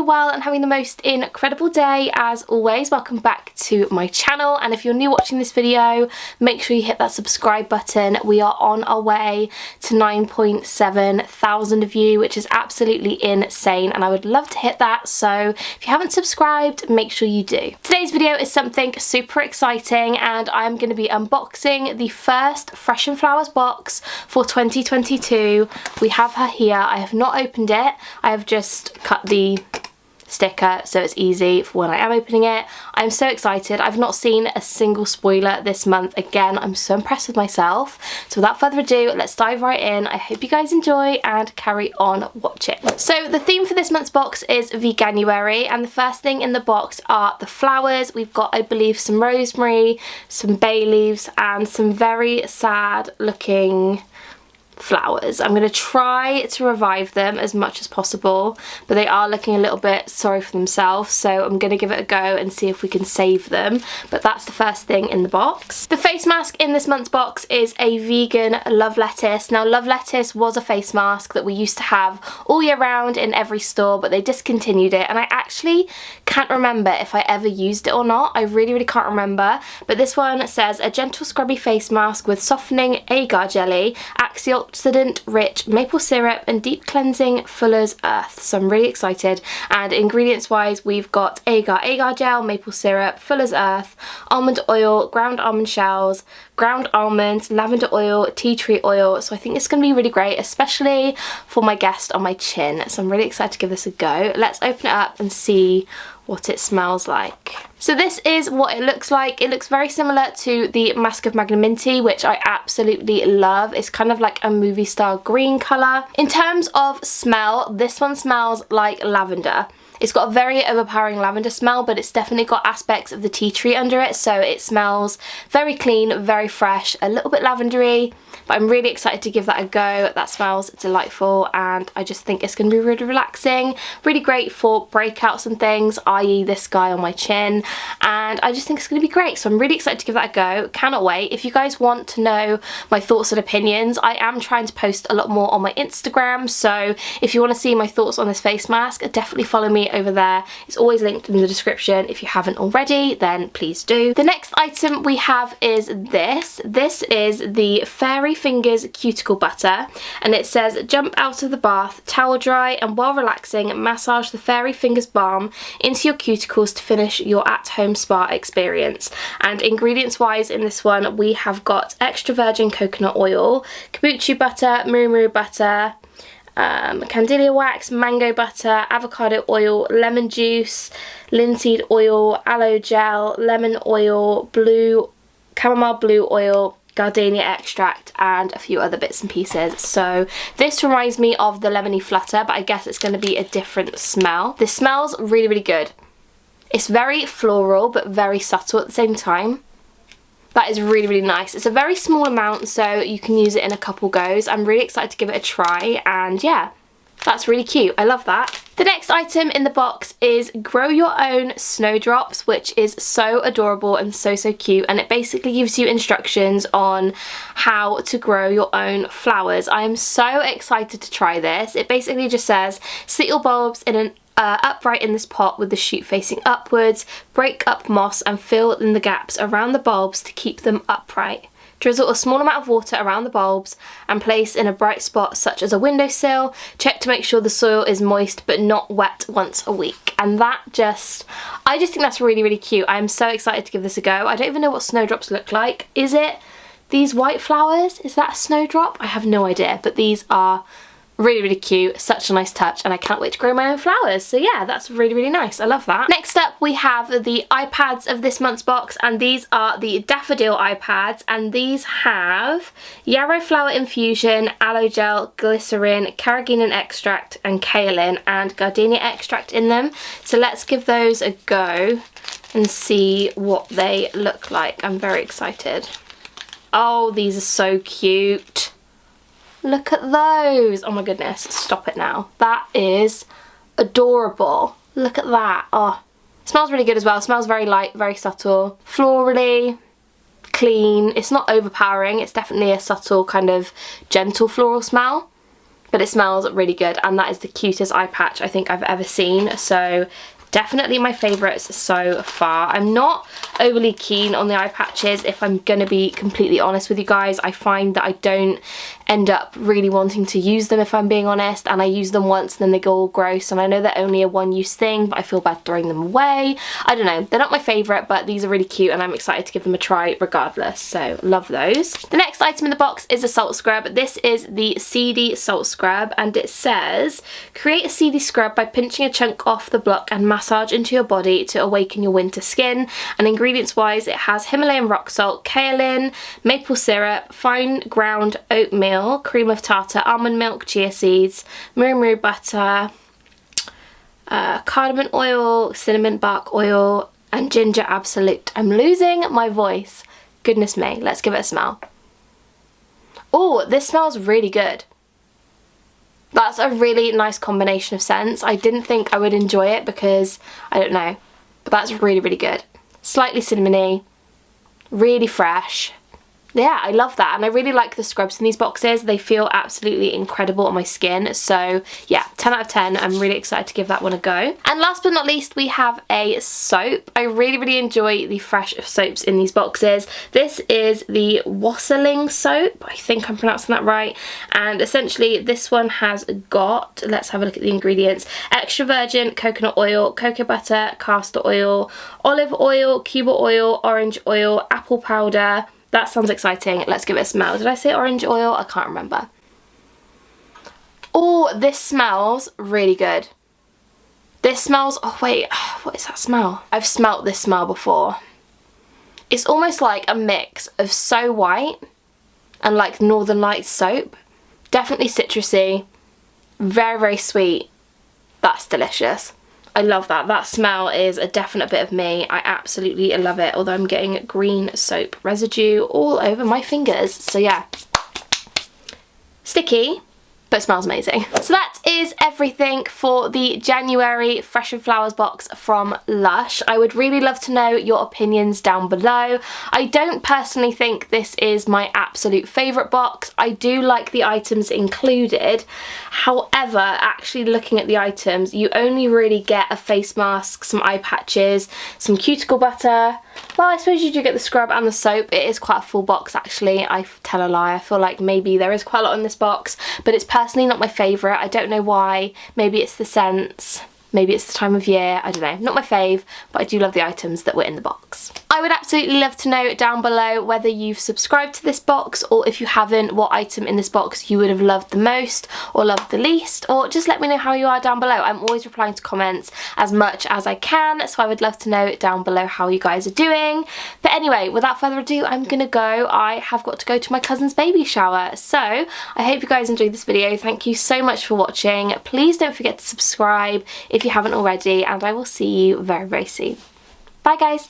well and having the most incredible day as always. Welcome back to my channel, and if you're new watching this video, make sure you hit that subscribe button. We are on our way to 9.7 thousand of you, which is absolutely insane, and I would love to hit that, so if you haven't subscribed, make sure you do. Today's video is something super exciting, and I'm going to be unboxing the first Fresh and Flowers box for 2022. We have her here. I have not opened it. I have just cut the sticker so it's easy for when I am opening it. I'm so excited. I've not seen a single spoiler this month. Again, I'm so impressed with myself. So without further ado, let's dive right in. I hope you guys enjoy and carry on watching. So the theme for this month's box is Veganuary, and the first thing in the box are the flowers. We've got, I believe, some rosemary, some bay leaves, and some very sad looking flowers. I'm going to try to revive them as much as possible, but they are looking a little bit sorry for themselves, so I'm going to give it a go and see if we can save them. But that's the first thing in the box. The face mask in this month's box is a vegan love lettuce. Now, love lettuce was a face mask that we used to have all year round in every store, but they discontinued it, and I actually can't remember if I ever used it or not. I really can't remember. But this one says a gentle scrubby face mask with softening agar jelly, antioxidant rich maple syrup, and deep cleansing Fuller's Earth. So I'm really excited. And ingredients wise, we've got agar gel, maple syrup, Fuller's Earth, almond oil, ground almond shells, ground almonds, lavender oil, tea tree oil. So I think it's going to be really great, especially for my guest on my chin. So I'm really excited to give this a go. Let's open it up and see what it smells like. So this is what it looks like. It looks very similar to the Mask of Magnanimity, which I absolutely love. It's kind of like a movie style green colour. In terms of smell, this one smells like lavender. It's got a very overpowering lavender smell, but it's definitely got aspects of the tea tree under it, so it smells very clean, very fresh, a little bit lavendery, but I'm really excited to give that a go. That smells delightful, and I just think it's going to be really relaxing, really great for breakouts and things, i.e. this guy on my chin, and I just think it's going to be great, so I'm really excited to give that a go. Cannot wait. If you guys want to know my thoughts and opinions, I am trying to post a lot more on my Instagram, so if you want to see my thoughts on this face mask, definitely follow me over there. It's always linked in the description. If you haven't already, then please do. The next item we have is this. This is the Fairy Fingers Cuticle Butter, and it says jump out of the bath, towel dry, and while relaxing, massage the Fairy Fingers balm into your cuticles to finish your at-home spa experience. And ingredients wise in this one, we have got extra virgin coconut oil, kabuchi butter, muru butter, candelia wax, mango butter, avocado oil, lemon juice, linseed oil, aloe gel, lemon oil, chamomile blue oil, gardenia extract, and a few other bits and pieces. So this reminds me of the lemony flutter, but I guess it's going to be a different smell. This smells really good. It's very floral but very subtle at the same time. That is really nice. It's a very small amount, so you can use it in a couple goes. I'm really excited to give it a try, and yeah, that's really cute. I love that. The next item in the box is Grow Your Own Snowdrops, which is so adorable and so cute, and it basically gives you instructions on how to grow your own flowers. I am so excited to try this. It basically just says sit your bulbs in an upright in this pot with the shoot facing upwards, break up moss and fill in the gaps around the bulbs to keep them upright. Drizzle a small amount of water around the bulbs and place in a bright spot such as a windowsill. Check to make sure the soil is moist but not wet once a week. And I just think that's really cute. I'm so excited to give this a go. I don't even know what snowdrops look like. Is it these white flowers? Is that a snowdrop? I have no idea, but these are really cute, such a nice touch, and I can't wait to grow my own flowers. So yeah, that's really nice. I love that. Next up we have the iPads of this month's box, and these are the Daffodil Ipads, and these have yarrow flower infusion, aloe gel, glycerin, carrageenan extract, and kaolin, and gardenia extract in them. So let's give those a go and see what they look like. I'm very excited. Oh, these are so cute. Look at those. Oh my goodness, stop it now. That is adorable. Look at that. Oh, it smells really good as well. It smells very light, very subtle, florally, clean. It's not overpowering. It's definitely a subtle kind of gentle floral smell. but it smells really good, and that is the cutest eye patch I think I've ever seen. So definitely my favourites so far. I'm not overly keen on the eye patches, if I'm going to be completely honest with you guys. I find that I don't end up really wanting to use them, if I'm being honest, and I use them once and then they go all gross, and I know they're only a one-use thing, but I feel bad throwing them away. I don't know, they're not my favourite, but these are really cute and I'm excited to give them a try regardless, so love those. The next item in the box is a salt scrub. This is the Seedy Salt Scrub, and it says, create a seedy scrub by pinching a chunk off the block and massage into your body to awaken your winter skin. And ingredients wise, it has Himalayan rock salt, kaolin, maple syrup, fine ground oatmeal, cream of tartar, almond milk, chia seeds, murumuru butter, cardamom oil, cinnamon bark oil, and ginger absolute. I'm losing my voice. Goodness me, let's give it a smell. Oh, this smells really good. That's a really nice combination of scents. I didn't think I would enjoy it because, I don't know, but that's really, really good. Slightly cinnamony, really fresh. Yeah, I love that, and I really like the scrubs in these boxes. They feel absolutely incredible on my skin, so yeah, 10 out of 10. I'm really excited to give that one a go. And last but not least, we have a soap. I really, really enjoy the fresh soaps in these boxes. This is the Waffling Soap, I think I'm pronouncing that right, and essentially this one has got, let's have a look at the ingredients, extra virgin coconut oil, cocoa butter, castor oil, olive oil, cuba oil, orange oil, apple powder. That sounds exciting. Let's give it a smell. Did I say orange oil? I can't remember. Oh, this smells really good. This smells, oh wait, what is that smell? I've smelt this smell before. It's almost like a mix of So White and like Northern Lights soap. Definitely citrusy, very, very sweet. That's delicious. I love that. That smell is a definite bit of me. I absolutely love it, although I'm getting green soap residue all over my fingers. So yeah, sticky, but smells amazing. So that is everything for the January Fresh and Flowers box from Lush. I would really love to know your opinions down below. I don't personally think this is my absolute favourite box. I do like the items included. However, actually looking at the items, you only really get a face mask, some eye patches, some cuticle butter. Well, I suppose you do get the scrub and the soap. It is quite a full box actually. I tell a lie. I feel like maybe there is quite a lot in this box, but it's personally not my favourite. I don't know why. Maybe it's the scents. Maybe it's the time of year, I don't know. Not my fave, but I do love the items that were in the box. I would absolutely love to know down below whether you've subscribed to this box, or if you haven't, what item in this box you would have loved the most or loved the least, or just let me know how you are down below. I'm always replying to comments as much as I can, so I would love to know down below how you guys are doing. But anyway, without further ado, I'm gonna go. I have got to go to my cousin's baby shower. So I hope you guys enjoyed this video. Thank you so much for watching. Please don't forget to subscribe if you haven't already, and I will see you very, very soon. Bye guys.